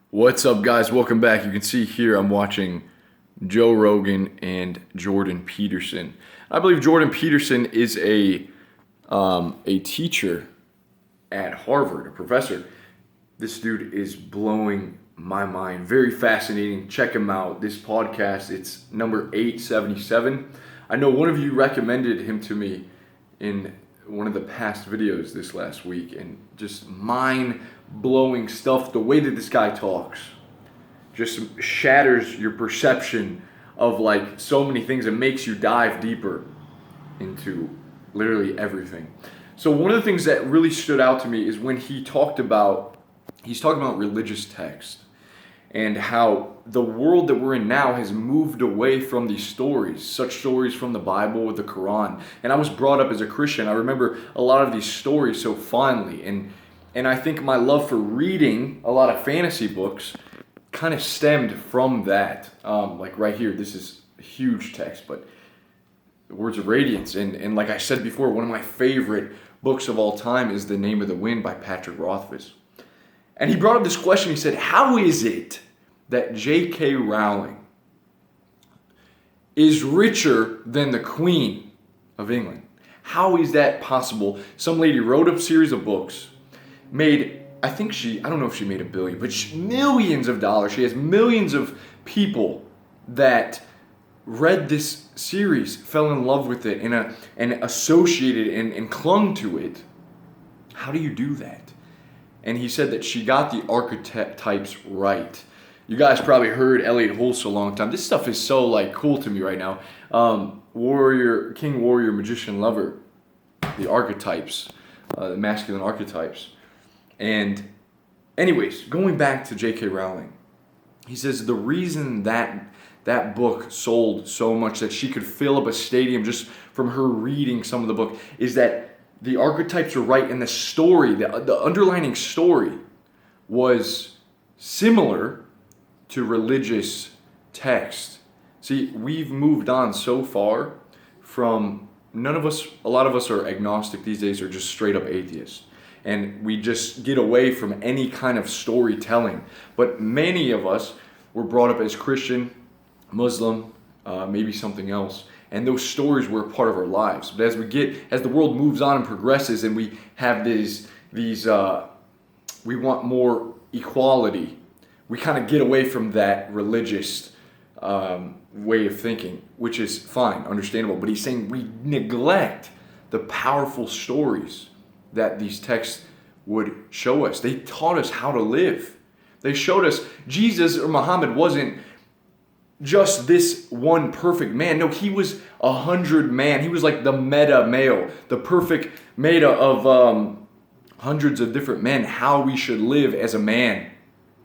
What's up, guys? Welcome back. You can see here I'm watching Joe Rogan and Jordan Peterson. I believe Jordan Peterson is a teacher at Harvard, a professor. This dude is blowing my mind. Very fascinating. Check him out. This podcast, it's number 877. I know one of you recommended him to me in one of the past videos this last week, and just mind-blowing stuff. The way that this guy talks just shatters your perception of like so many things and makes you dive deeper into literally everything. So one of the things that really stood out to me is when he's talking about religious text and how the world that we're in now has moved away from these stories, such stories from the Bible or the Quran. And I was brought up as a Christian. I remember a lot of these stories so fondly. And I think my love for reading a lot of fantasy books kind of stemmed from that. Like right here, this is a huge text, but Words of Radiance. And like I said before, one of my favorite books of all time is The Name of the Wind by Patrick Rothfuss. And he brought up this question. He said, how is it that J.K. Rowling is richer than the Queen of England? How is that possible? Some lady wrote a series of books, made, I don't know if she made $1 billion, but millions of dollars. She has millions of people that read this series, fell in love with it, and associated and clung to it. How do you do that? And he said that she got the archetypes right. You guys probably heard Elliot Hulse a long time. This stuff is so like cool to me right now. Warrior, king, warrior, magician, lover. The archetypes, the masculine archetypes. And anyways, going back to J.K. Rowling, he says the reason that book sold so much, that she could fill up a stadium just from her reading some of the book, is that the archetypes are right, and the story, the underlining story was similar to religious text. See, we've moved on so far from a lot of us are agnostic these days, or just straight up atheists. And we just get away from any kind of storytelling. But many of us were brought up as Christian, Muslim, maybe something else. And those stories were a part of our lives. But as the world moves on and progresses, and we have we want more equality, we kind of get away from that religious way of thinking, which is fine, understandable. But he's saying we neglect the powerful stories that these texts would show us. They taught us how to live. They showed us Jesus or Muhammad wasn't just this one perfect man. No, he was 100 man. He was like the meta male, the perfect meta of hundreds of different men, how we should live as a man,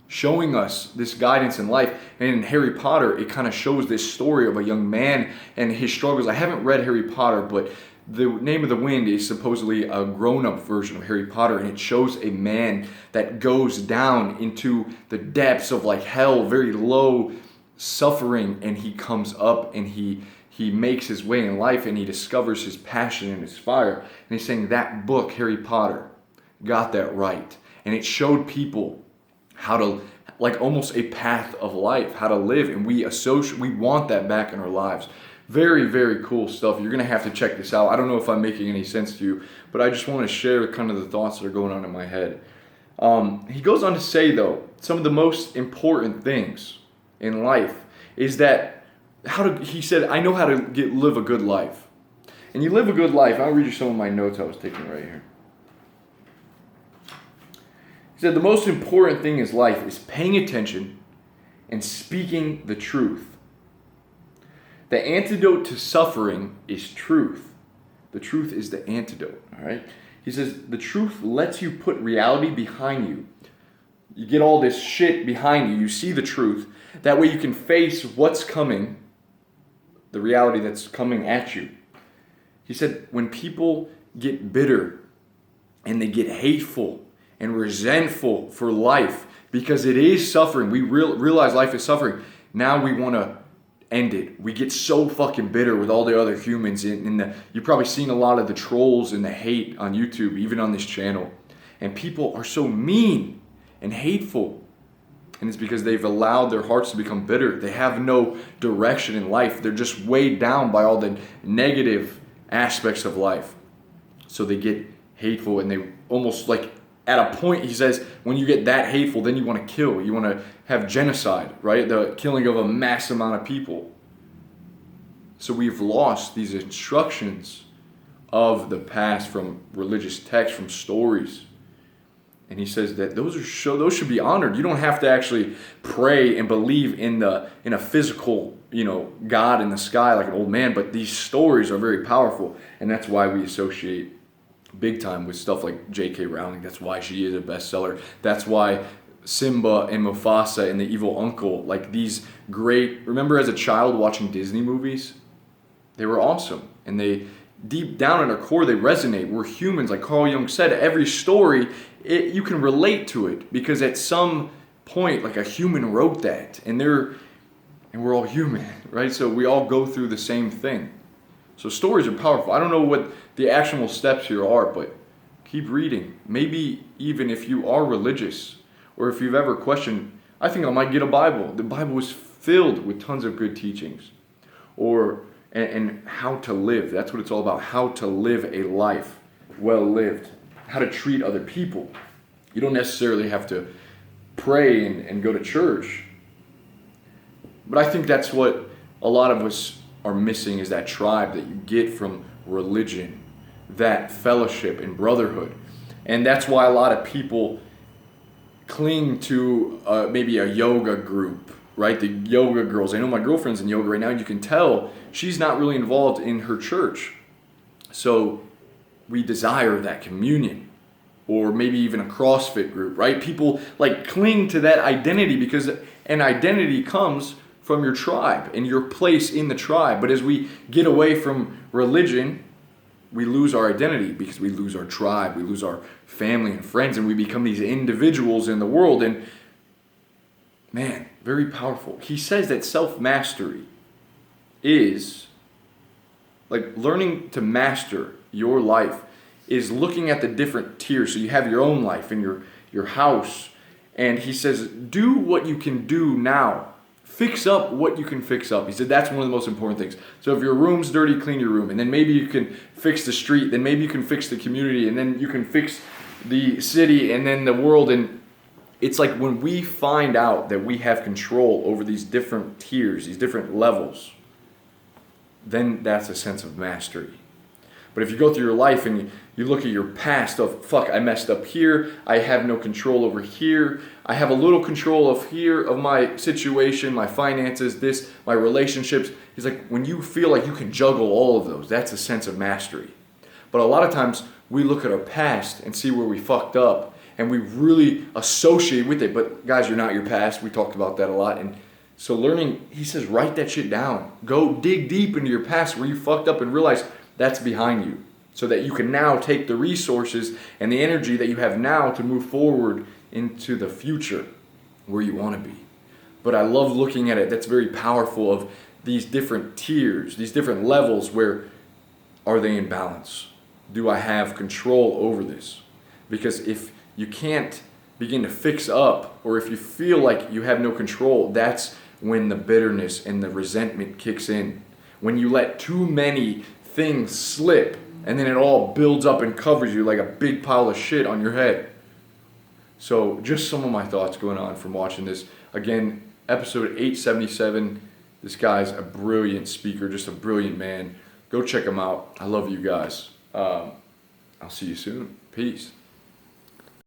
showing us this guidance in life. And in Harry Potter, it kind of shows this story of a young man and his struggles. I haven't read Harry Potter, but The Name of the Wind is supposedly a grown-up version of Harry Potter, and it shows a man that goes down into the depths of like hell, very low suffering, and he comes up and he makes his way in life, and he discovers his passion and his fire. And he's saying that book, Harry Potter, got that right. And it showed people how to, like almost a path of life, how to live. And we want that back in our lives. Very, very cool stuff. You're going to have to check this out. I don't know if I'm making any sense to you, but I just want to share kind of the thoughts that are going on in my head. He goes on to say, though, some of the most important things in life is that he said, I know how to live a good life. And you live a good life. I'll read you some of my notes I was taking right here. He said, the most important thing in life is paying attention and speaking the truth. The antidote to suffering is truth. The truth is the antidote, all right? He says, the truth lets you put reality behind you. You get all this shit behind you. You see the truth. That way you can face what's coming, the reality that's coming at you. He said, when people get bitter and they get hateful and resentful for life because it is suffering, we realize life is suffering. Now we want to end it. We get so fucking bitter with all the other humans. You've probably seen a lot of the trolls and the hate on YouTube, even on this channel. And people are so mean and hateful. And it's because they've allowed their hearts to become bitter. They have no direction in life. They're just weighed down by all the negative aspects of life. So they get hateful, and they almost like, at a point, he says, when you get that hateful, then you want to kill. You want to have genocide, right? The killing of a mass amount of people. So we've lost these instructions of the past from religious texts, from stories. And he says that those should be honored. You don't have to actually pray and believe in a physical, God in the sky like an old man, but these stories are very powerful, and that's why we associate big time with stuff like J.K. Rowling. That's why she is a bestseller. That's why Simba and Mufasa and the evil uncle, like these great, remember as a child watching Disney movies? They were awesome. And they, deep down in our core, they resonate. We're humans, like Carl Jung said. Every story, you can relate to it because at some point, like a human wrote that. And we're all human, right? So we all go through the same thing. So stories are powerful. I don't know what the actionable steps here are, but keep reading. Maybe even if you are religious or if you've ever questioned, I think I might get a Bible. The Bible is filled with tons of good teachings. And how to live. That's what it's all about. How to live a life well lived. How to treat other people. You don't necessarily have to pray and go to church. But I think that's what a lot of us are missing, is that tribe that you get from religion, that fellowship and brotherhood. And that's why a lot of people cling to maybe a yoga group, right? The yoga girls. I know my girlfriend's in yoga right now. You can tell she's not really involved in her church. So we desire that communion, or maybe even a CrossFit group, right? People like cling to that identity because an identity comes from your tribe and your place in the tribe. But as we get away from religion, we lose our identity because we lose our tribe, we lose our family and friends, and we become these individuals in the world. And man, very powerful. He says that self-mastery is like learning to master your life is looking at the different tiers. So you have your own life and your house. And he says, do what you can do now. Fix up what you can fix up. He said that's one of the most important things. So if your room's dirty, clean your room. And then maybe you can fix the street. Then maybe you can fix the community. And then you can fix the city and then the world. And it's like when we find out that we have control over these different tiers, these different levels, then that's a sense of mastery. But if you go through your life and you look at your past of, fuck, I messed up here, I have no control over here, I have a little control of here, of my situation, my finances, this, my relationships. He's like, when you feel like you can juggle all of those, that's a sense of mastery. But a lot of times we look at our past and see where we fucked up and we really associate with it. But guys, you're not your past. We talked about that a lot. And so learning, he says, write that shit down. Go dig deep into your past where you fucked up and realize that's behind you, so that you can now take the resources and the energy that you have now to move forward into the future where you want to be. But I love looking at it. That's very powerful, of these different tiers, these different levels. Where are they in balance? Do I have control over this? Because if you can't begin to fix up, or if you feel like you have no control, that's when the bitterness and the resentment kicks in. When you let too many things slip, and then it all builds up and covers you like a big pile of shit on your head. So just some of my thoughts going on from watching this. Again, episode 877. This guy's a brilliant speaker, just a brilliant man. Go check him out. I love you guys. I'll see you soon. Peace.